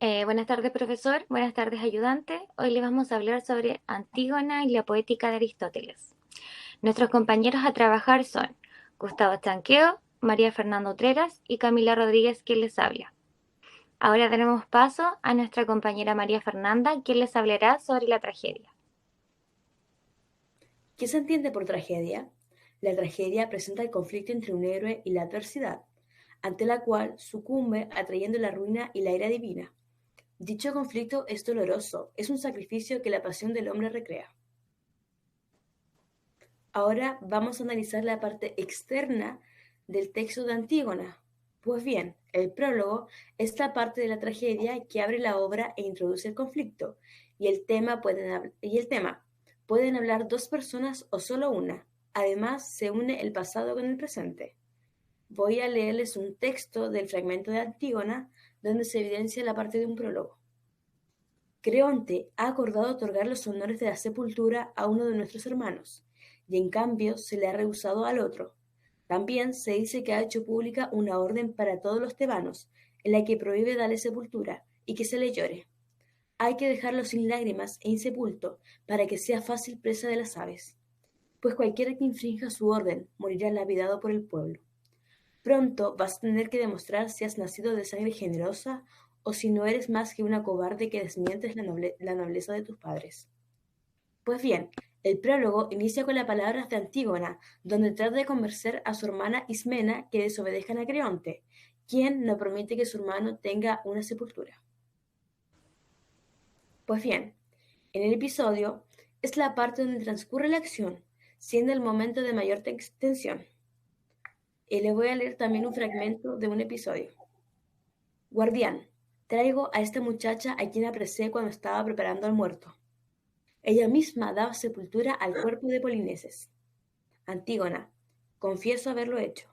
Buenas tardes, profesor. Buenas tardes, ayudante. Hoy le vamos a hablar sobre Antígona y la poética de Aristóteles. Nuestros compañeros a trabajar son Gustavo Estanqueo, María Fernanda Utreras y Camila Rodríguez, quien les habla. Ahora tenemos paso a nuestra compañera María Fernanda, quien les hablará sobre la tragedia. ¿Qué se entiende por tragedia? La tragedia presenta el conflicto entre un héroe y la adversidad, ante la cual sucumbe atrayendo la ruina y la ira divina. Dicho conflicto es doloroso, es un sacrificio que la pasión del hombre recrea. Ahora vamos a analizar la parte externa del texto de Antígona. Pues bien, el prólogo es la parte de la tragedia que abre la obra e introduce el conflicto, y el tema, pueden hablar dos personas o solo una. Además, se une el pasado con el presente. Voy a leerles un texto del fragmento de Antígona donde se evidencia la parte de un prólogo. Creonte ha acordado otorgar los honores de la sepultura a uno de nuestros hermanos, y en cambio se le ha rehusado al otro. También se dice que ha hecho pública una orden para todos los tebanos, en la que prohíbe darle sepultura y que se le llore. Hay que dejarlo sin lágrimas e insepulto, para que sea fácil presa de las aves, pues cualquiera que infrinja su orden morirá lapidado por el pueblo. Pronto vas a tener que demostrar si has nacido de sangre generosa o si no eres más que una cobarde que desmientes la nobleza de tus padres. Pues bien, el prólogo inicia con las palabras de Antígona, donde trata de convencer a su hermana Ismena que desobedezcan a Creonte, quien no permite que su hermano tenga una sepultura. Pues bien, en el episodio es la parte donde transcurre la acción, siendo el momento de mayor tensión. Y les voy a leer también un fragmento de un episodio. Guardián, traigo a esta muchacha a quien apresé cuando estaba preparando al muerto. Ella misma daba sepultura al cuerpo de Polineses. Antígona, confieso haberlo hecho.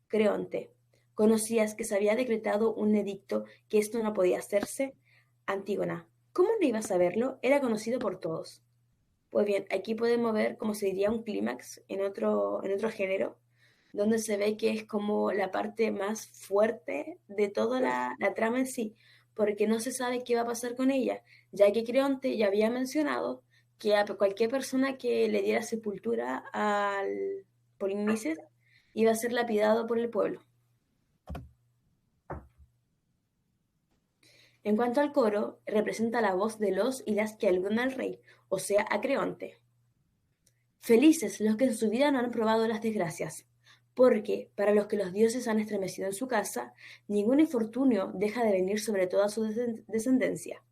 Creonte, ¿conocías que se había decretado un edicto que esto no podía hacerse? Antígona, ¿cómo no ibas a saberlo? Era conocido por todos. Pues bien, aquí podemos ver, como se diría, un clímax en otro género, donde se ve que es como la parte más fuerte de toda la trama en sí, porque no se sabe qué va a pasar con ella, ya que Creonte ya había mencionado que a cualquier persona que le diera sepultura al Polinices iba a ser lapidado por el pueblo. En cuanto al coro, representa la voz de los y las que aluden al rey, o sea, a Creonte. Felices los que en su vida no han probado las desgracias, porque, para los que los dioses han estremecido en su casa, ningún infortunio deja de venir sobre toda su descendencia.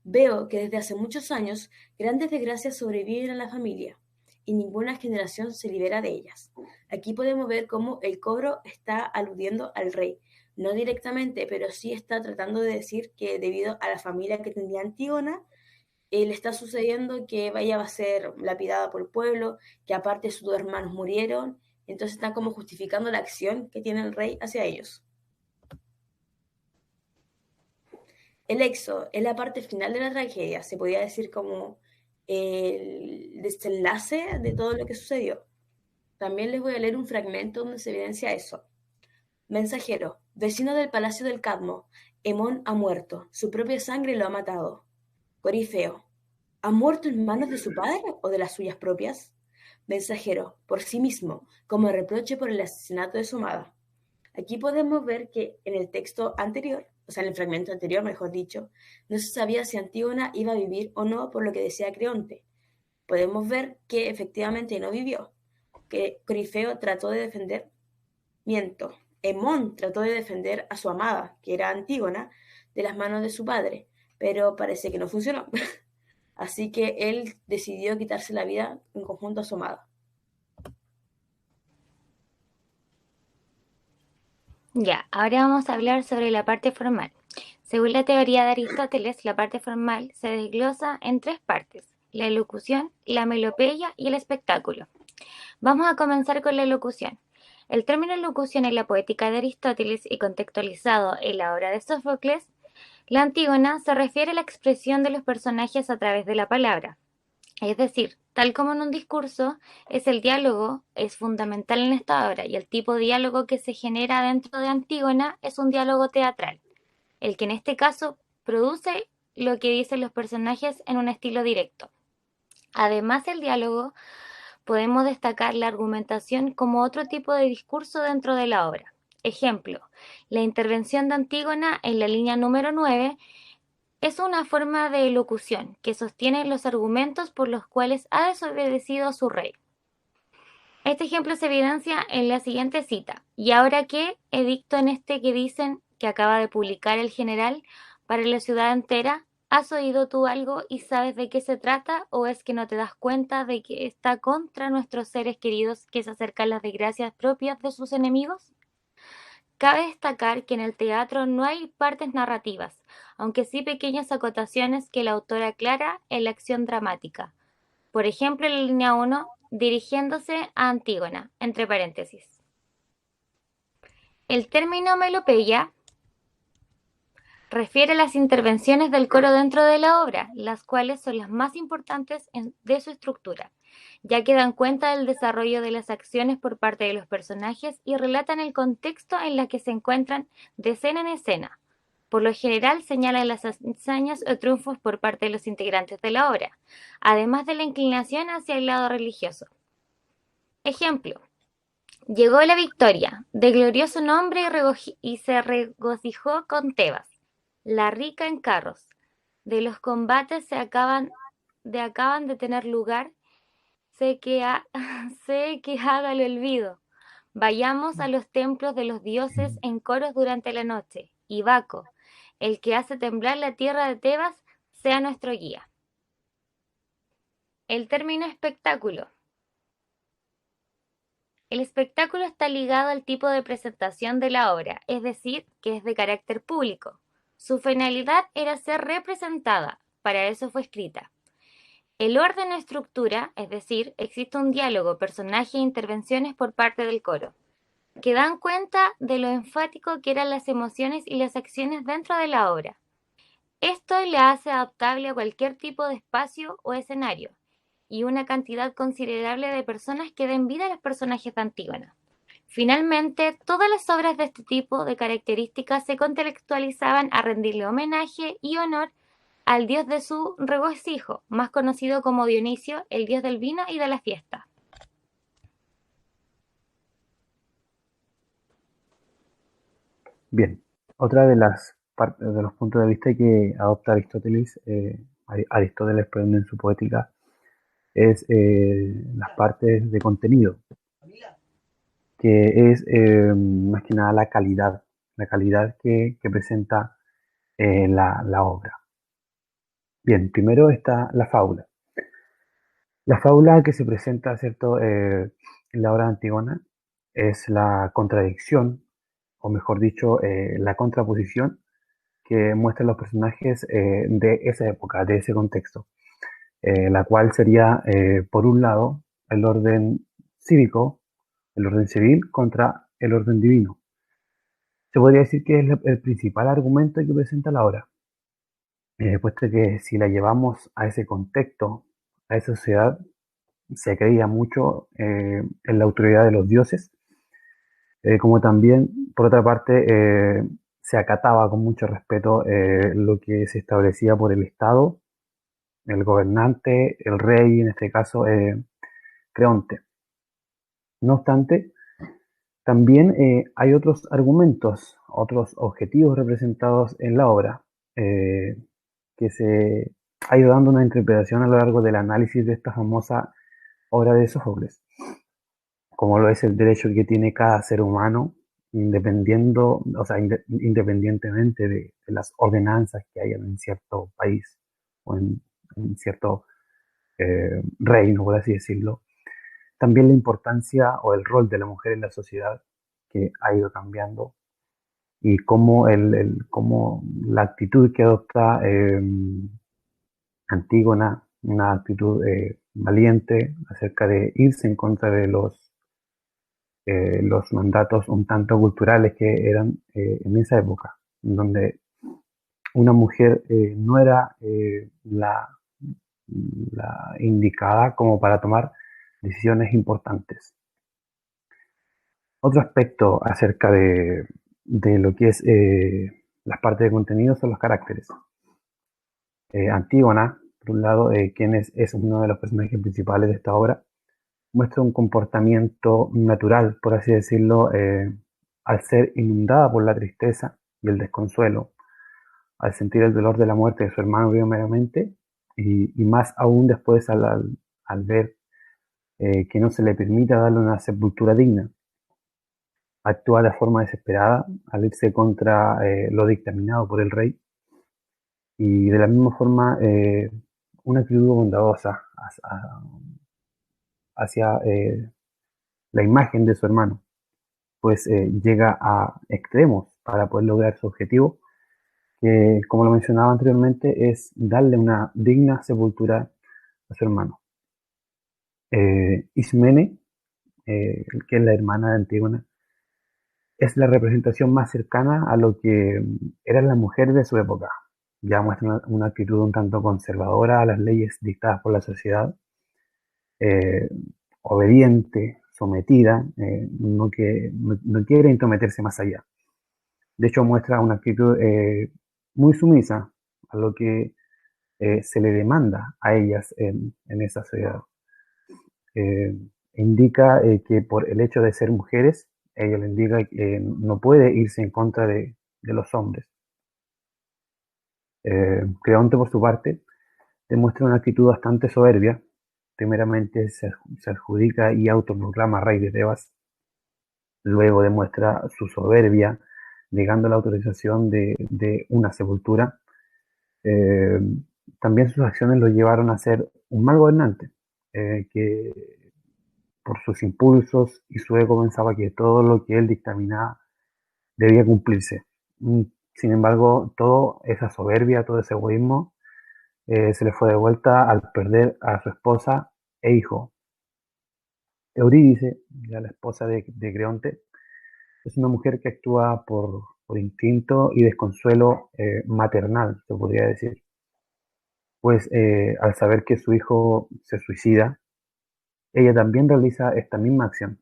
Veo que desde hace muchos años grandes desgracias sobreviven a la familia, y ninguna generación se libera de ellas. Aquí podemos ver cómo el coro está aludiendo al rey, no directamente, pero sí está tratando de decir que debido a la familia que tenía Antígona, le está sucediendo que ella va a ser lapidada por el pueblo, que aparte sus dos hermanos murieron, entonces están como justificando la acción que tiene el rey hacia ellos. El éxodo es la parte final de la tragedia, se podría decir como el desenlace de todo lo que sucedió. También les voy a leer un fragmento donde se evidencia eso. Mensajero, vecino del palacio del Cadmo, Hemón ha muerto, su propia sangre lo ha matado. Corifeo, ¿ha muerto en manos de su padre o de las suyas propias? Mensajero, por sí mismo, como reproche por el asesinato de su amada. Aquí podemos ver que en el texto anterior, o sea, en el fragmento anterior, mejor dicho, no se sabía si Antígona iba a vivir o no por lo que decía Creonte. Podemos ver que efectivamente no vivió, que Corifeo trató de defender, miento, Hemón trató de defender a su amada, que era Antígona, de las manos de su padre, pero parece que no funcionó. Así que él decidió quitarse la vida en conjunto a su amada. Ya, ahora vamos a hablar sobre la parte formal. Según la teoría de Aristóteles, la parte formal se desglosa en tres partes: la elocución, la melopeya y el espectáculo. Vamos a comenzar con la elocución. El término elocución en la poética de Aristóteles y contextualizado en la obra de Sófocles, la Antígona, se refiere a la expresión de los personajes a través de la palabra. Es decir, tal como en un discurso, el diálogo es fundamental en esta obra, y el tipo de diálogo que se genera dentro de Antígona es un diálogo teatral, el que en este caso produce lo que dicen los personajes en un estilo directo. Además del diálogo, podemos destacar la argumentación como otro tipo de discurso dentro de la obra. Ejemplo, la intervención de Antígona en la línea número 9 es una forma de elocución que sostiene los argumentos por los cuales ha desobedecido a su rey. Este ejemplo se evidencia en la siguiente cita. ¿Y ahora qué? Edicto en este que dicen que acaba de publicar el general para la ciudad entera. ¿Has oído tú algo y sabes de qué se trata? ¿O es que no te das cuenta de que está contra nuestros seres queridos que se acercan las desgracias propias de sus enemigos? Cabe destacar que en el teatro no hay partes narrativas, aunque sí pequeñas acotaciones que la autora aclara en la acción dramática. Por ejemplo, en la línea 1, dirigiéndose a Antígona, entre paréntesis. El término melopeya refiere a las intervenciones del coro dentro de la obra, las cuales son las más importantes de su estructura, ya que dan cuenta del desarrollo de las acciones por parte de los personajes y relatan el contexto en el que se encuentran de escena en escena. Por lo general señalan las hazañas o triunfos por parte de los integrantes de la obra, además de la inclinación hacia el lado religioso. Ejemplo: llegó la victoria, de glorioso nombre y se regocijó con Tebas, la rica en carros. De los combates acaban de tener lugar, sé que, sé que haga el olvido. Vayamos a los templos de los dioses en coros durante la noche, y Baco, el que hace temblar la tierra de Tebas, sea nuestro guía. El término espectáculo. El espectáculo está ligado al tipo de presentación de la obra, es decir, que es de carácter público. Su finalidad era ser representada, para eso fue escrita. El orden o estructura, es decir, existe un diálogo, personaje e intervenciones por parte del coro, que dan cuenta de lo enfático que eran las emociones y las acciones dentro de la obra. Esto le hace adaptable a cualquier tipo de espacio o escenario, y una cantidad considerable de personas que den vida a los personajes de Antígona. Finalmente, todas las obras de este tipo de características se contextualizaban a rendirle homenaje y honor al dios de su regocijo, más conocido como Dionisio, el dios del vino y de la fiesta. Bien, otra de de los puntos de vista que adopta Aristóteles, Aristóteles perdón, en su poética, es las partes de contenido, que es más que nada la calidad que presenta la obra. Bien, primero está la fábula. La fábula que se presenta, ¿cierto?, en la obra de Antígona es la contradicción, o mejor dicho, la contraposición que muestran los personajes de esa época, de ese contexto, la cual sería, por un lado, el orden cívico, el orden civil contra el orden divino. Se podría decir que es el principal argumento que presenta la obra, puesto que si la llevamos a ese contexto, a esa sociedad, se creía mucho en la autoridad de los dioses, como también, por otra parte, se acataba con mucho respeto lo que se establecía por el Estado, el gobernante, el rey, en este caso, Creonte. No obstante, también hay otros argumentos, otros objetivos representados en la obra, que se ha ido dando una interpretación a lo largo del análisis de esta famosa obra de Sófocles, como lo es el derecho que tiene cada ser humano, independientemente de las ordenanzas que hayan en cierto país o en cierto reino, por así decirlo. También la importancia o el rol de la mujer en la sociedad, que ha ido cambiando, y cómo, cómo la actitud que adopta Antígona, una actitud valiente acerca de irse en contra de los mandatos un tanto culturales que eran en esa época, donde una mujer no era la indicada como para tomar decisiones importantes. Otro aspecto acerca de lo que es las partes de contenido son los caracteres. Antígona, por un lado, quien es uno de los personajes principales de esta obra, muestra un comportamiento natural, por así decirlo, al ser inundada por la tristeza y el desconsuelo, al sentir el dolor de la muerte de su hermano primeramente, y más aún después al ver que no se le permita darle una sepultura digna. Actúa de forma desesperada al irse contra lo dictaminado por el rey, y de la misma forma una actitud bondadosa hacia la imagen de su hermano, pues llega a extremos para poder lograr su objetivo, que como lo mencionaba anteriormente es darle una digna sepultura a su hermano. Ismene, que es la hermana de Antígona, es la representación más cercana a lo que eran las mujeres de su época. Ya muestra una actitud un tanto conservadora a las leyes dictadas por la sociedad, eh, obediente, sometida, no quiere intrometerse más allá. De hecho, muestra una actitud muy sumisa a lo que se le demanda a ellas en esa sociedad. Eh, indica que por el hecho de ser mujeres, ella le indica que no puede irse en contra de los hombres. Creonte, por su parte, demuestra una actitud bastante soberbia. Primeramente se adjudica y autoproclama rey de Tebas. Luego demuestra su soberbia, negando la autorización de una sepultura. Eh, También sus acciones lo llevaron a ser un mal gobernante, que por sus impulsos y su ego pensaba que todo lo que él dictaminaba debía cumplirse. Mm, Sin embargo, toda esa soberbia, todo ese egoísmo, se le fue de vuelta al perder a su esposa e hijo. Eurídice, ya la esposa de Creonte, es una mujer que actúa por instinto y desconsuelo maternal, se podría decir. Pues al saber que su hijo se suicida, ella también realiza esta misma acción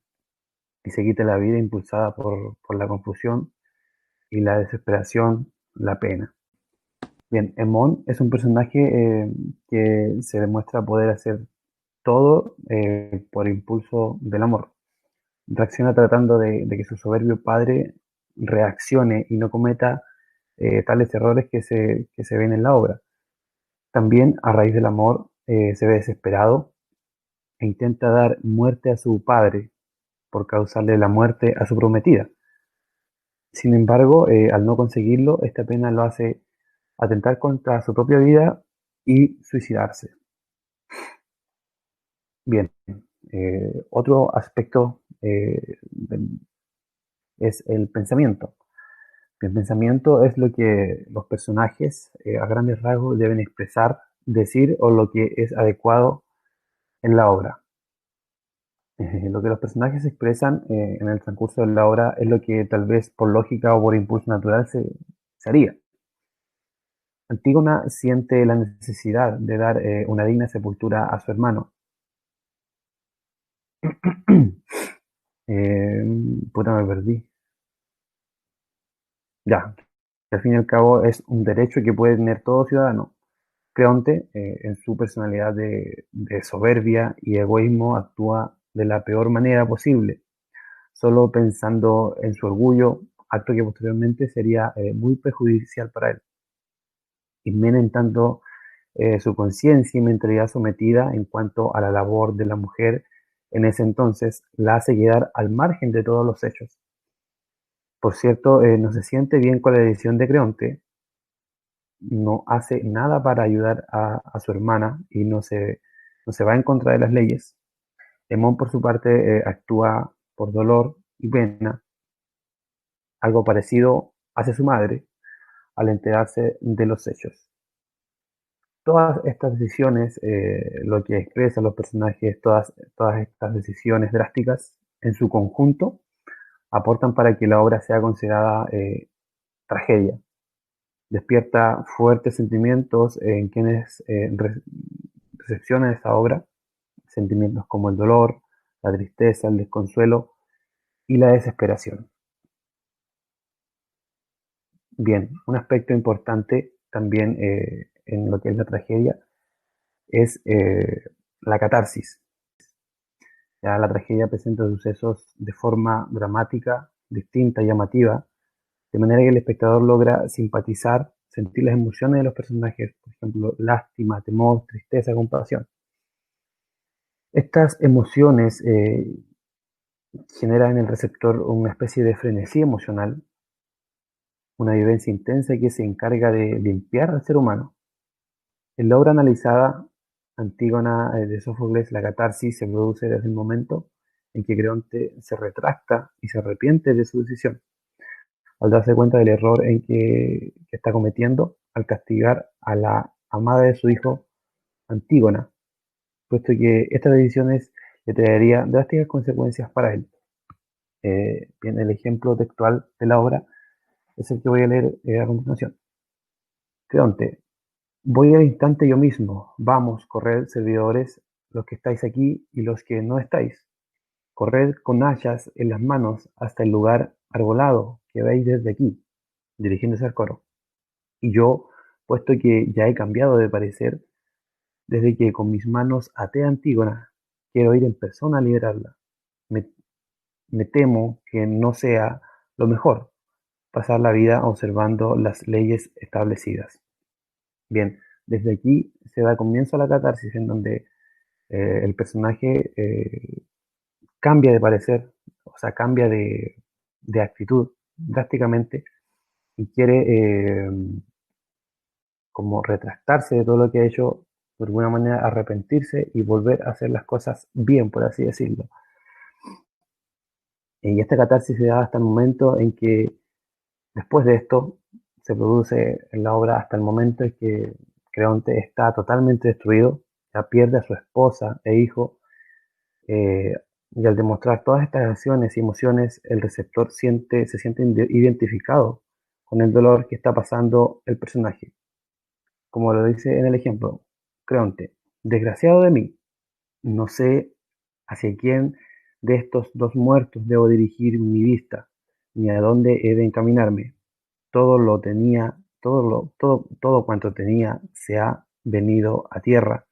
y se quita la vida impulsada por la confusión y la desesperación, la pena. Bien, Emón es un personaje que se demuestra poder hacer todo por impulso del amor. Reacciona tratando de que su soberbio padre reaccione y no cometa tales errores que se ven en la obra. También, a raíz del amor, se ve desesperado e intenta dar muerte a su padre por causarle la muerte a su prometida. Sin embargo, al no conseguirlo, esta pena lo hace atentar contra su propia vida y suicidarse. Bien, otro aspecto es el pensamiento. El pensamiento es lo que los personajes a grandes rasgos deben expresar, decir o lo que es adecuado en la obra. Lo que los personajes expresan en el transcurso de la obra es lo que tal vez por lógica o por impulso natural se haría. Antígona siente la necesidad de dar una digna sepultura a su hermano. Eh, Puta, me perdí. Ya, que al fin y al cabo es un derecho que puede tener todo ciudadano. Creonte, en su personalidad de soberbia y egoísmo, actúa de la peor manera posible, solo pensando en su orgullo, acto que posteriormente sería muy perjudicial para él. Ismena, en tanto, su conciencia y mentalidad sometida en cuanto a la labor de la mujer en ese entonces la hace quedar al margen de todos los hechos. Por cierto, no se siente bien con la decisión de Creonte, no hace nada para ayudar a su hermana y no se va en contra de las leyes. Emón, por su parte, actúa por dolor y pena. Algo parecido hace su madre al enterarse de los hechos. Todas estas decisiones, lo que expresan los personajes, todas estas decisiones drásticas en su conjunto, aportan para que la obra sea considerada tragedia. Despierta fuertes sentimientos en quienes recepcionan esta obra, sentimientos como el dolor, la tristeza, el desconsuelo y la desesperación. Bien, un aspecto importante también en lo que es la tragedia es la catarsis. Ya la tragedia presenta sucesos de forma dramática, distinta, llamativa, de manera que el espectador logra simpatizar, sentir las emociones de los personajes, por ejemplo, lástima, temor, tristeza, compasión. Estas emociones generan en el receptor una especie de frenesí emocional, una vivencia intensa que se encarga de limpiar al ser humano. En la obra analizada, Antígona de Sófocles, la catarsis se produce desde el momento en que Creonte se retracta y se arrepiente de su decisión, al darse cuenta del error que está cometiendo al castigar a la amada de su hijo, Antígona, puesto que estas decisiones le traerían drásticas consecuencias para él. Bien, el ejemplo textual de la obra es el que voy a leer a continuación. Creonte: voy al instante yo mismo. Vamos, corred, servidores, los que estáis aquí y los que no estáis. Corred con hachas en las manos hasta el lugar arbolado que veis desde aquí, dirigiéndose al coro. Y yo, puesto que ya he cambiado de parecer, desde que con mis manos até a Antígona, quiero ir en persona a liberarla. Me, me temo que no sea lo mejor pasar la vida observando las leyes establecidas. Bien, desde aquí se da comienzo a la catarsis en donde el personaje cambia de parecer, o sea, cambia de actitud drásticamente y quiere como retractarse de todo lo que ha hecho, de alguna manera arrepentirse y volver a hacer las cosas bien, por así decirlo. Y esta catarsis se da hasta el momento en que, después de esto, se produce en la obra hasta el momento en que Creonte está totalmente destruido, ya pierde a su esposa e hijo, y al demostrar todas estas acciones y emociones, el receptor se siente identificado con el dolor que está pasando el personaje. Como lo dice en el ejemplo, Creonte: desgraciado de mí, no sé hacia quién de estos dos muertos debo dirigir mi vista, ni a dónde he de encaminarme. Todo cuanto tenía se ha venido a tierra,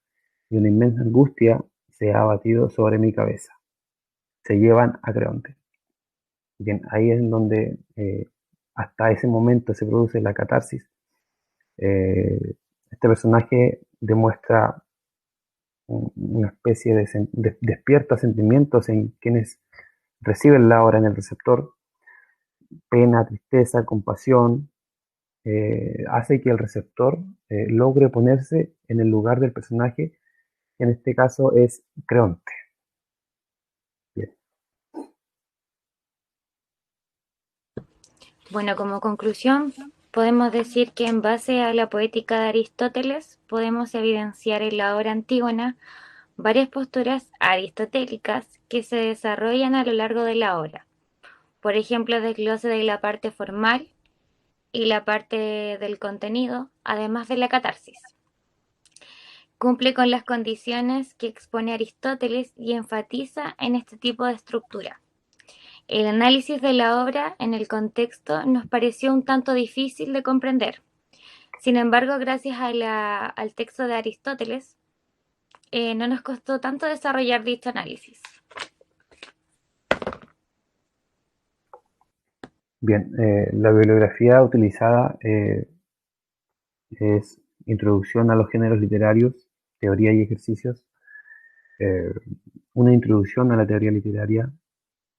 y una inmensa angustia se ha abatido sobre mi cabeza. Se llevan a Creonte. Bien, ahí es donde hasta ese momento se produce la catarsis. Este personaje demuestra una especie de despierta sentimientos en quienes reciben la obra en el receptor: pena, tristeza, compasión. Hace que el receptor logre ponerse en el lugar del personaje, que en este caso es Creonte. Bien. Bueno, como conclusión, podemos decir que en base a la poética de Aristóteles podemos evidenciar en la obra Antígona varias posturas aristotélicas que se desarrollan a lo largo de la obra. Por ejemplo, desglose de la parte formal y la parte del contenido, además de la catarsis. Cumple con las condiciones que expone Aristóteles y enfatiza en este tipo de estructura. El análisis de la obra en el contexto nos pareció un tanto difícil de comprender. Sin embargo, gracias al texto de Aristóteles, no nos costó tanto desarrollar dicho análisis. Bien, la bibliografía utilizada es Introducción a los géneros literarios, teoría y ejercicios, una introducción a la teoría literaria,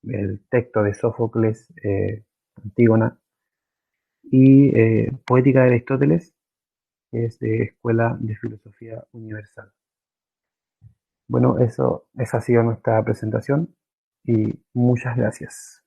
el texto de Sófocles, Antígona, y Poética de Aristóteles, que es de Escuela de Filosofía Universal. Bueno, esa ha sido nuestra presentación y muchas gracias.